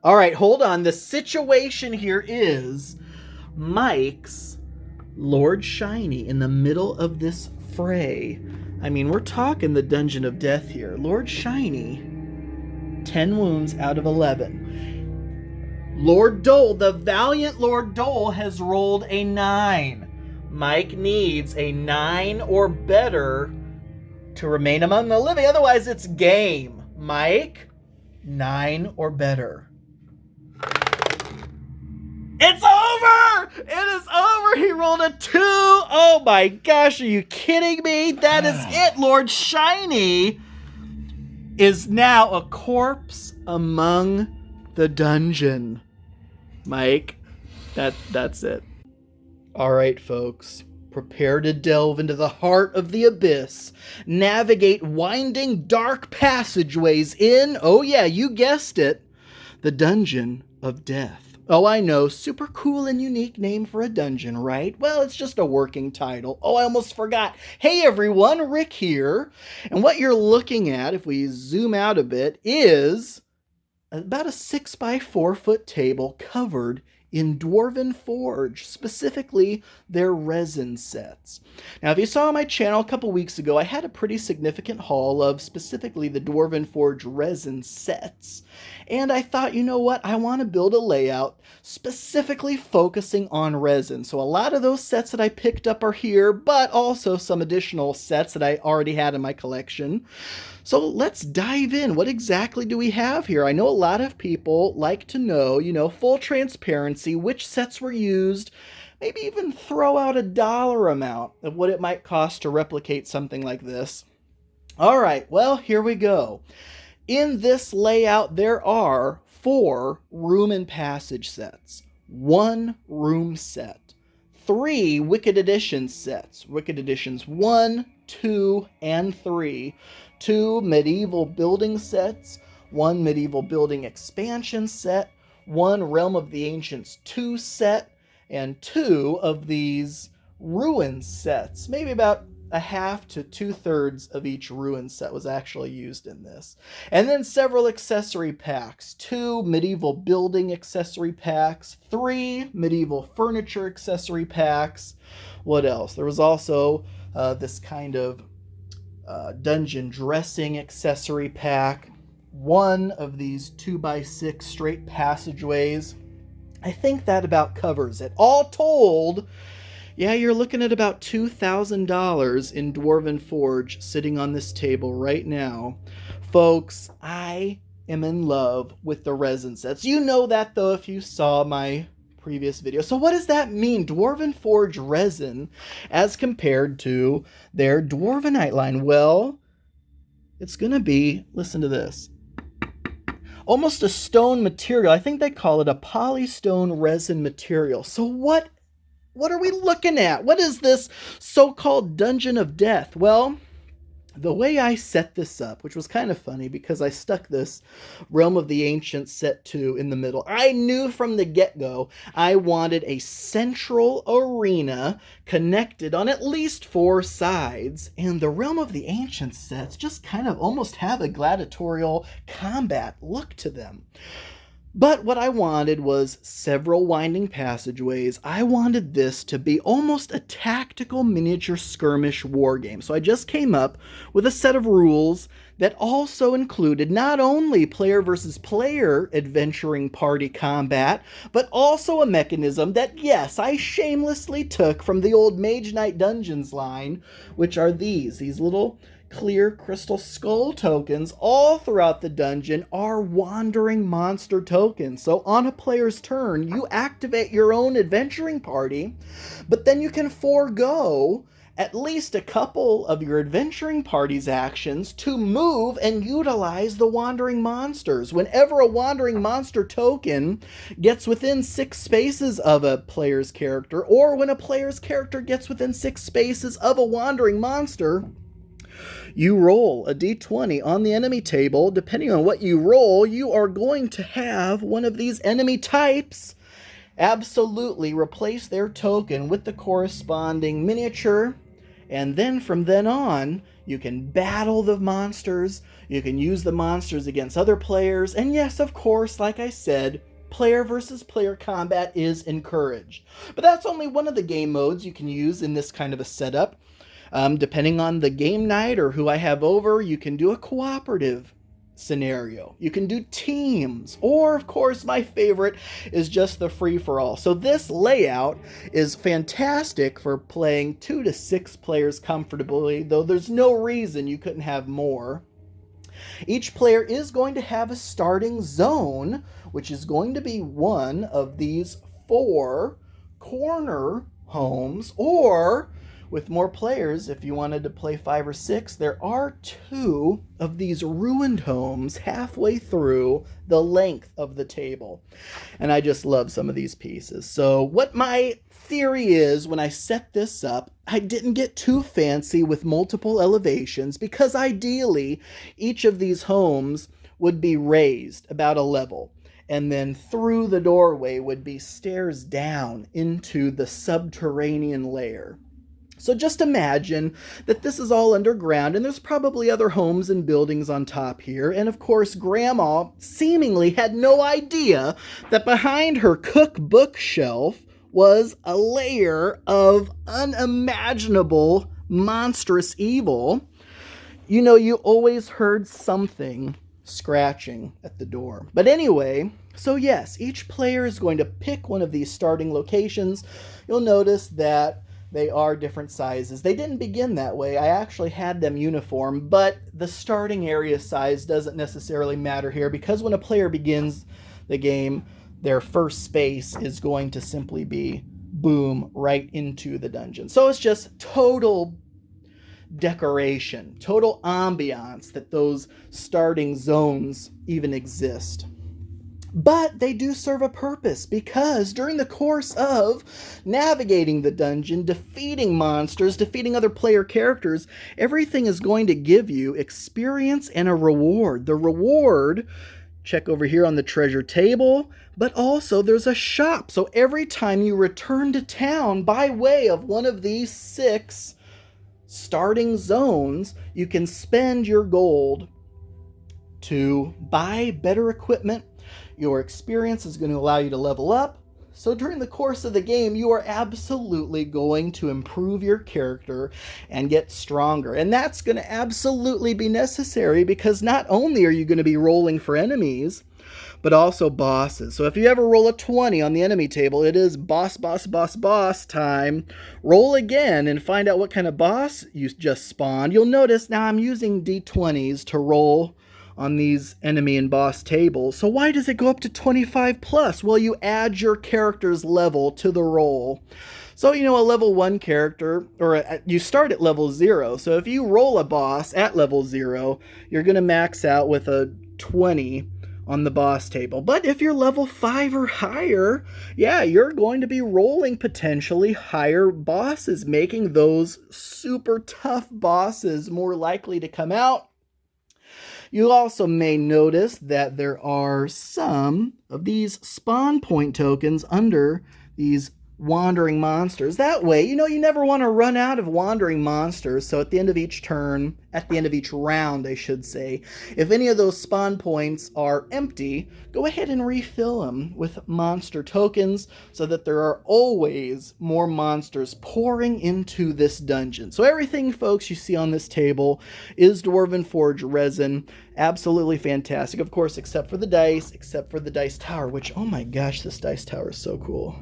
All right, hold on. The situation here is Mike's Lord Shiny in the middle of this fray. I mean, we're talking the Dungeon of Death here. Lord Shiny, 10 wounds out of 11. Lord Dole, the valiant Lord Dole, has rolled a 9. Mike needs a 9 or better to remain among the living. Otherwise, it's game. Mike, 9 or better. It's over! It is over! He rolled a 2! Oh my gosh, are you kidding me? That is it! Lord Shiny is now a corpse among the dungeon. Mike, that's it. Alright, folks. Prepare to delve into the heart of the abyss. Navigate winding, dark passageways in, oh yeah, you guessed it, the Dungeon of Death. Oh, I know, super cool and unique name for a dungeon, right? Well, it's just a working title. Oh, I almost forgot. Hey everyone, Rick here. And what you're looking at, if we zoom out a bit, is about a 6x4 foot table covered in Dwarven Forge, specifically their resin sets. Now, if you saw my channel a couple weeks ago, I had a pretty significant haul of specifically the Dwarven Forge resin sets. And I thought, you know what, I want to build a layout specifically focusing on resin. So a lot of those sets that I picked up are here, but also some additional sets that I already had in my collection. So let's dive in. What exactly do we have here? I know a lot of people like to know, full transparency, which sets were used, maybe even throw out a dollar amount of what it might cost to replicate something like this. All right, well, here we go. In this layout, there are 4 room and passage sets, 1 room set, 3 Wicked Edition sets, Wicked Editions 1, 2, and 3, 2 medieval building sets, 1 medieval building expansion set, 1 Realm of the Ancients 2 set, and 2 of these ruin sets. Maybe about a half to 2/3 of each ruin set was actually used in this. And then several accessory packs, 2 medieval building accessory packs, 3 medieval furniture accessory packs. What else? There was also this kind of dungeon dressing accessory pack, 1 of these 2x6 straight passageways. I think that about covers it. All told, yeah, you're looking at about $2,000 in Dwarven Forge sitting on this table right now. Folks, I am in love with the resin sets. You know that, though, if you saw my previous video. So what does that mean? Dwarven Forge resin as compared to their Dwarvenite line? Well, it's going to be, listen to this, almost a stone material. I think they call it a polystone resin material. So what are we looking at? What is this so-called Dungeon of Death? Well, the way I set this up, which was kind of funny because I stuck this Realm of the Ancients set 2 in the middle. I knew from the get-go I wanted a central arena connected on at least 4 sides. And the Realm of the Ancients sets just kind of almost have a gladiatorial combat look to them. But what I wanted was several winding passageways. I wanted this to be almost a tactical miniature skirmish wargame. So I just came up with a set of rules that also included not only player versus player adventuring party combat, but also a mechanism that, yes, I shamelessly took from the old Mage Knight Dungeons line, which are these little clear crystal skull tokens all throughout the dungeon are wandering monster tokens. So on a player's turn, you activate your own adventuring party, but then you can forego at least a couple of your adventuring party's actions to move and utilize the wandering monsters. Whenever a wandering monster token gets within 6 spaces of a player's character, or when a player's character gets within 6 spaces of a wandering monster, you roll a d20 on the enemy table. Depending on what you roll, you are going to have one of these enemy types absolutely replace their token with the corresponding miniature And then from then on, you can battle the monsters, you can use the monsters against other players, and yes, of course, like I said, player versus player combat is encouraged. But that's only one of the game modes you can use in this kind of a setup. Depending on the game night or who I have over, you can do a cooperative scenario. You can do teams, or of course my favorite is just the free-for-all. So this layout is fantastic for playing 2 to 6 players comfortably, though there's no reason you couldn't have more. Each player is going to have a starting zone, which is going to be one of these 4 corner homes, or with more players, if you wanted to play 5 or 6, there are 2 of these ruined homes halfway through the length of the table. And I just love some of these pieces. So what my theory is, when I set this up, I didn't get too fancy with multiple elevations, because ideally each of these homes would be raised about a level. And then through the doorway would be stairs down into the subterranean layer. So just imagine that this is all underground, and there's probably other homes and buildings on top here. And of course, Grandma seemingly had no idea that behind her cookbook shelf was a layer of unimaginable, monstrous evil. You know, you always heard something scratching at the door. But anyway, so yes, each player is going to pick one of these starting locations. You'll notice that they are different sizes. They didn't begin that way. I actually had them uniform, but the starting area size doesn't necessarily matter here, because when a player begins the game, their first space is going to simply be, boom, right into the dungeon. So it's just total decoration, total ambiance that those starting zones even exist. But they do serve a purpose, because during the course of navigating the dungeon, defeating monsters, defeating other player characters, everything is going to give you experience and a reward. The reward, check over here on the treasure table, but also there's a shop. So every time you return to town by way of one of these 6 starting zones, you can spend your gold to buy better equipment. Your experience is going to allow you to level up. So during the course of the game, you are absolutely going to improve your character and get stronger. And that's going to absolutely be necessary, because not only are you going to be rolling for enemies, but also bosses. So if you ever roll a 20 on the enemy table, it is boss time. Roll again and find out what kind of boss you just spawned. You'll notice now I'm using D20s to roll on these enemy and boss tables. So why does it go up to 25 plus? Well, you add your character's level to the roll. So, you know, a level 1 character, you start at level 0. So if you roll a boss at level 0, you're going to max out with a 20 on the boss table. But if you're level 5 or higher, yeah, you're going to be rolling potentially higher bosses, making those super tough bosses more likely to come out. You also may notice that there are some of these spawn point tokens under these wandering monsters. That way, you know, you never want to run out of wandering monsters. So at the end of each turn, at the end of each round, I should say, if any of those spawn points are empty, go ahead and refill them with monster tokens so that there are always more monsters pouring into this dungeon. So everything, folks, you see on this table is Dwarven Forge resin. Absolutely fantastic. Of course, except for the dice tower, which, oh my gosh, this dice tower is so cool.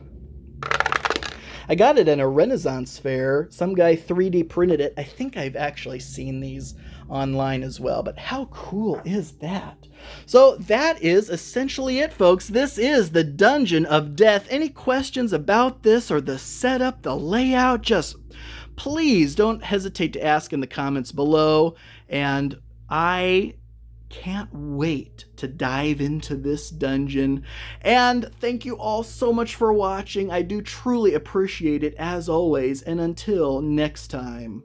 I got it in a Renaissance fair. Some guy 3D printed it. I think I've actually seen these online as well, but how cool is that? So that is essentially it, folks. This is the Dungeon of Death. Any questions about this or the setup, the layout, just please don't hesitate to ask in the comments below. And I can't wait to dive into this dungeon. And thank you all so much for watching. I do truly appreciate it, as always. And until next time.